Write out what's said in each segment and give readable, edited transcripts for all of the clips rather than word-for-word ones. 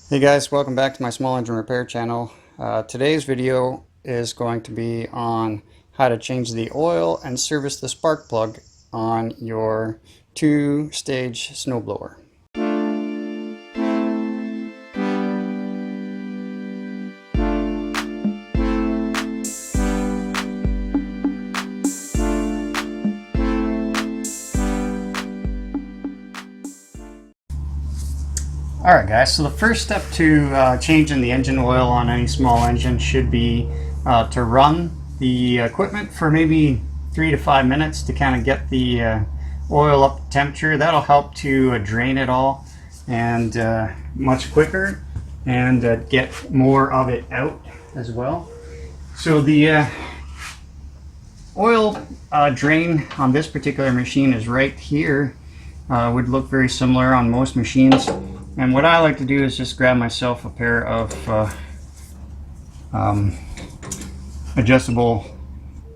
Hey guys, welcome back to my small engine repair channel. Today's video is going to be on how to change the oil and service the spark plug on your two-stage snowblower. Alright guys, so the first step to changing the engine oil on any small engine should be to run the equipment for maybe 3 to 5 minutes to kind of get the oil up to temperature. That'll help to drain it all and much quicker and get more of it out as well. So the oil drain on this particular machine is right here. Would look very similar on most machines. And what I like to do is just grab myself a pair of adjustable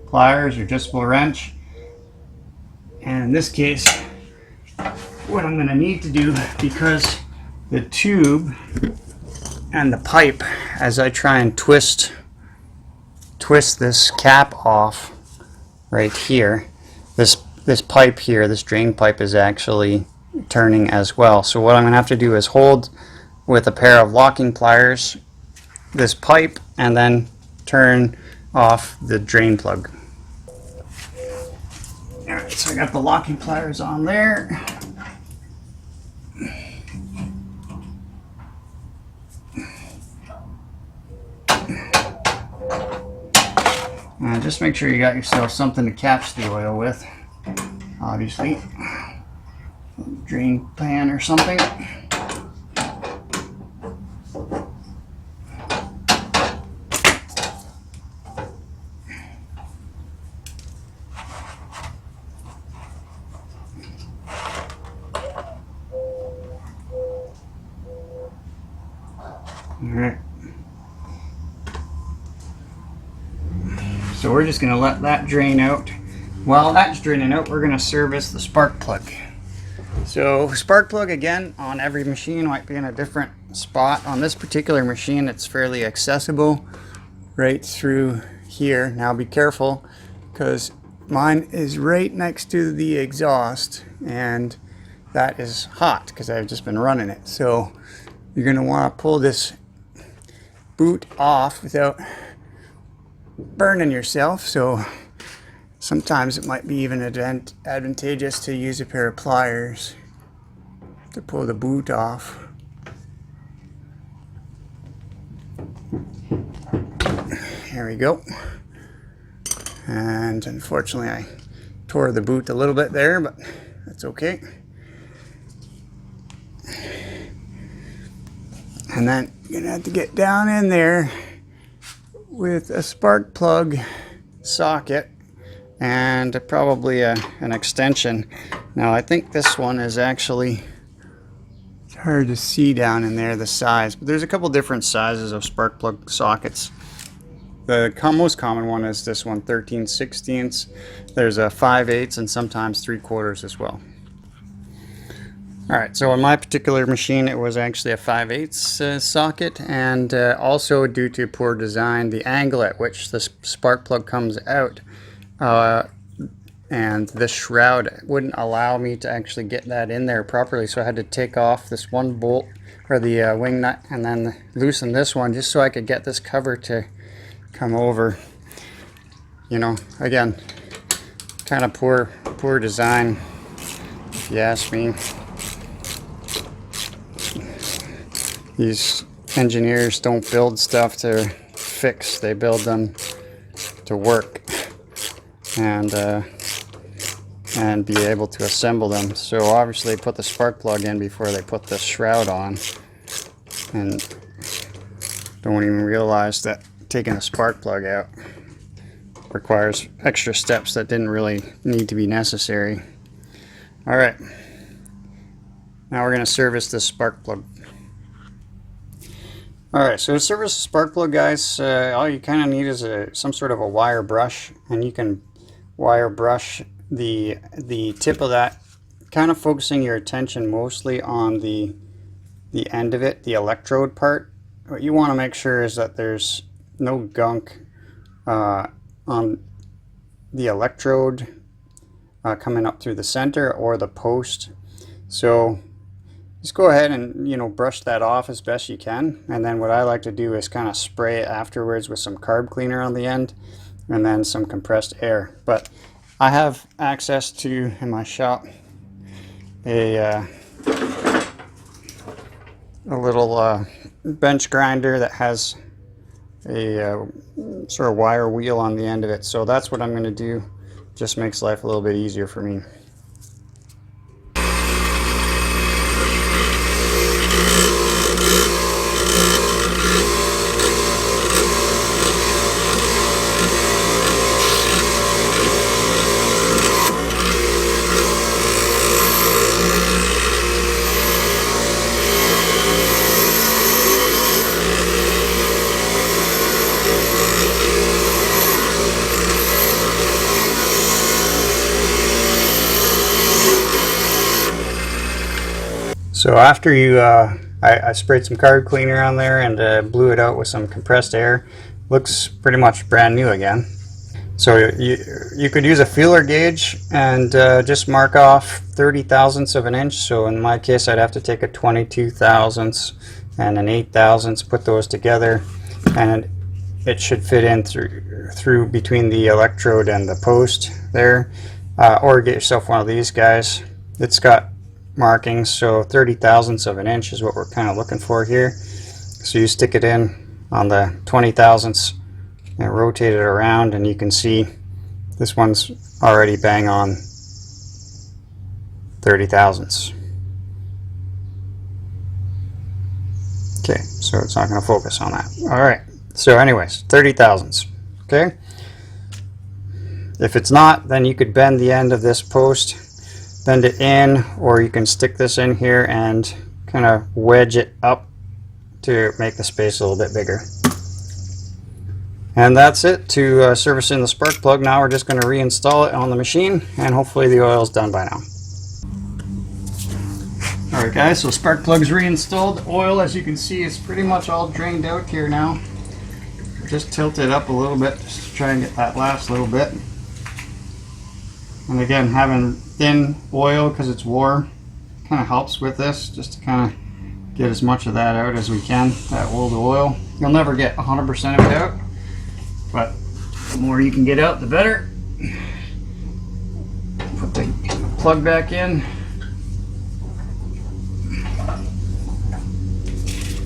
pliers or adjustable wrench. And in this case, what I'm going to need to do, because the tube and the pipe, as I try and twist this cap off right here, this pipe here, this drain pipe, is actually turning as well. So what I'm going to have to do is hold with a pair of locking pliers this pipe and then turn off the drain plug. Alright, so I got the locking pliers on there. And just make sure you got yourself something to catch the oil with, obviously. Drain pan or something. Alright. So we're just going to let that drain out. While that's draining out, we're going to service the spark plug. So spark plug, again, on every machine might be in a different spot. On this particular machine, it's fairly accessible right through here. Now be careful, because mine is right next to the exhaust and that is hot because I've just been running it. So you're going to want to pull this boot off without burning yourself. So sometimes it might be even advantageous to use a pair of pliers to pull the boot off. There we go. And unfortunately I tore the boot a little bit there, but that's okay. And then you're gonna have to get down in there with a spark plug socket and probably an extension. Now I think this one is actually, it's hard to see down in there the size, but there's a couple different sizes of spark plug sockets. The most common one is this one, 13/16. There's a 5/8 and sometimes 3/4 as well. Alright, so on my particular machine it was actually a 5/8 socket, and also due to poor design, the angle at which the spark plug comes out and the shroud wouldn't allow me to actually get that in there properly, so I had to take off this one bolt, or the wing nut, and then loosen this one just so I could get this cover to come over. You know, again, kind of poor design, if you ask me. These engineers don't build stuff to fix, they build them to work and be able to assemble them. So obviously they put the spark plug in before they put the shroud on, and don't even realize that taking the spark plug out requires extra steps that didn't really need to be necessary. Alright, now we're going to service this spark plug. Alright, so to service the spark plug, guys, all you kind of need is some sort of a wire brush, and you can wire brush the tip of that, kind of focusing your attention mostly on the the end of it, the electrode part. What you want to make sure is that there's no gunk on the electrode coming up through the center or the post. So just go ahead and, you know, brush that off as best you can. And then what I like to do is kind of spray it afterwards with some carb cleaner on the end and then some compressed air. But I have access to, in my shop, a little bench grinder that has a sort of wire wheel on the end of it. So that's what I'm going to do. Just makes life a little bit easier for me. So after you, I sprayed some carb cleaner on there and blew it out with some compressed air. Looks pretty much brand new again. So you could use a feeler gauge and just mark off 30 thousandths of an inch. So in my case, I'd have to take a 22 thousandths and an 8 thousandths, put those together, and it should fit in through between the electrode and the post there. Or get yourself one of these guys. It's got markings, so 30 thousandths of an inch is what we're kind of looking for here. So you stick it in on the 20 thousandths and rotate it around, and you can see this one's already bang on 30 thousandths. Okay, so it's not going to focus on that. Alright, so anyways, 30 thousandths. Okay, if it's not, then you could bend the end of this post, bend it in, or you can stick this in here and kind of wedge it up to make the space a little bit bigger. And that's it to servicing the spark plug. Now we're just going to reinstall it on the machine, and hopefully the oil is done by now. Alright guys, so spark plug's reinstalled. Oil, as you can see, is pretty much all drained out here now. Just tilt it up a little bit just to try and get that last little bit. And again, having thin oil because it's war kind of helps with this, just to kind of get as much of that out as we can, that old oil. You'll never get 100% of it out, but the more you can get out, the better. Put the plug back in.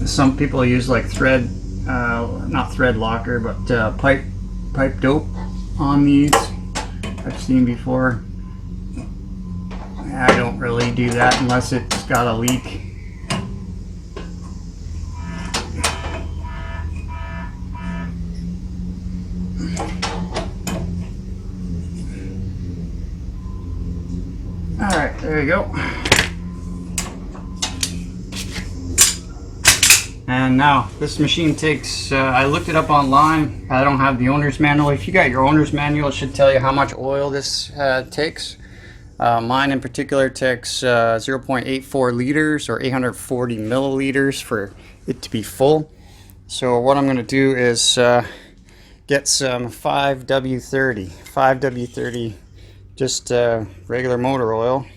Some people use like thread, not thread locker, but pipe dope on these. I've seen before. I don't really do that unless it's got a leak. Alright, there you go. And now this machine takes, I looked it up online. I don't have the owner's manual. If you got your owner's manual, it should tell you how much oil this takes. Mine in particular takes 0.84 liters or 840 milliliters for it to be full. So what I'm going to do is get some 5W30. 5W30, just regular motor oil.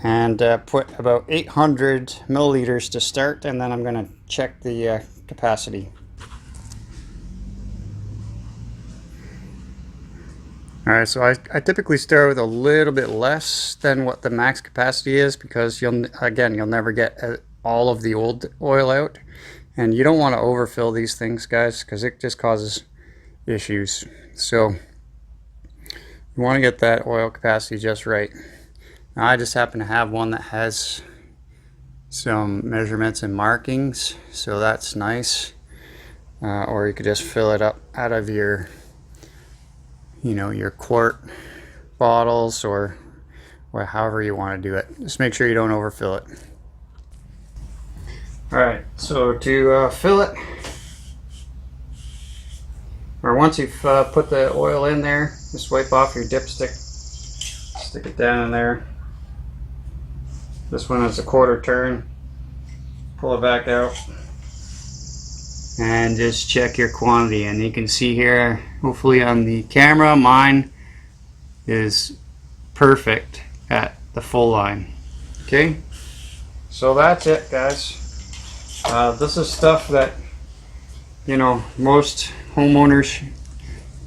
And put about 800 milliliters to start, and then I'm going to check the capacity. Alright, so I typically start with a little bit less than what the max capacity is, because you'll never get all of the old oil out, and you don't want to overfill these things, guys, because it just causes issues. So you want to get that oil capacity just right. Now, I just happen to have one that has some measurements and markings, so that's nice. Or you could just fill it up out of your, your quart bottles, or however you want to do it. Just make sure you don't overfill it. Alright, so to fill it, or once you've put the oil in there, just wipe off your dipstick, stick it down in there. This one is a quarter turn. Pull it back out and just check your quantity, and you can see here, hopefully on the camera, mine is perfect at the full line. Okay, so that's it, guys. This is stuff that, you know, most homeowners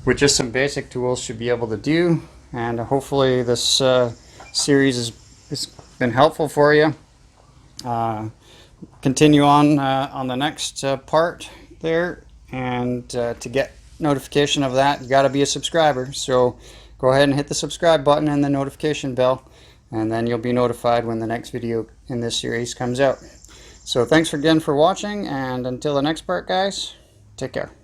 with just some basic tools should be able to do, and hopefully this series has been helpful for you. Continue on the next part there, and to get notification of that, you got to be a subscriber. So go ahead and hit the subscribe button and the notification bell, and then you'll be notified when the next video in this series comes out. So thanks again for watching, and until the next part, guys, take care.